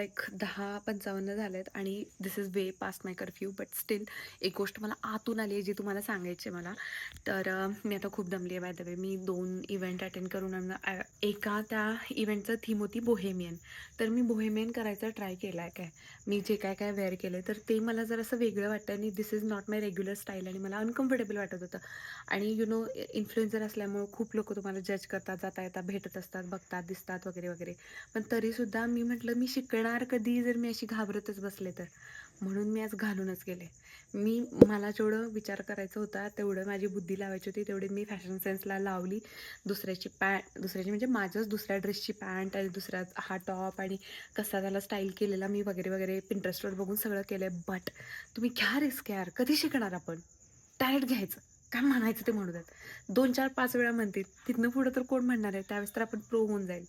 एक 10:55 झालेत आणि this is way past my curfew, but still एक गोष्ट मला आतून आली आहे जी तुम्हाला सांगायची आहे मला. तर मी आता खूप दमली आहे. By the way me 2 event attend करून एका त्या इव्हेंटचं थीम होती बोहेमियन. तर मी बोहेमियन करायचा ट्राय केला आहे. मी जे काय काय वेअर केलं तर ते मला जर असं वेगळं वाटतं आणि this is not my regular style आणि मला अनकम्फर्टेबल वाटत होतं. आणि इन्फ्लुएन्सर असल्यामुळं खूप लोक तुम्हाला जज करतात, जाता येता भेटत असतात, बघतात, दिसतात वगैरे वगैरे. पण तरीसुद्धा मी म्हटलं मी शिकणार कधी जर मी अशी घाबरतच बसले तर. म्हणून मी आज घालूनच गेले. मला जेवढं विचार करायचं होता तेवढं माझी बुद्धी लावायची होती तेवढी मी फॅशन सेन्सला लावली. दुसऱ्याची म्हणजे माझ्याच दुसऱ्या ड्रेसची पॅन्ट आणि दुसऱ्या हा टॉप आणि कसा त्याला स्टाईल केलेला मी वगैरे वगैरे Pinterestवर बघून सगळं केलं आहे. बट तुम्ही घ्या रिस्क यार. कधी शिकणार आपण? डायरेक्ट घ्यायचं. काय म्हणायचं ते म्हणू द्यात. 2, 4, 5 वेळा म्हणतील. तिथनं पुढं तर कोण म्हणणार आहे? त्यावेळेस तर आपण प्रो होऊन जाईल.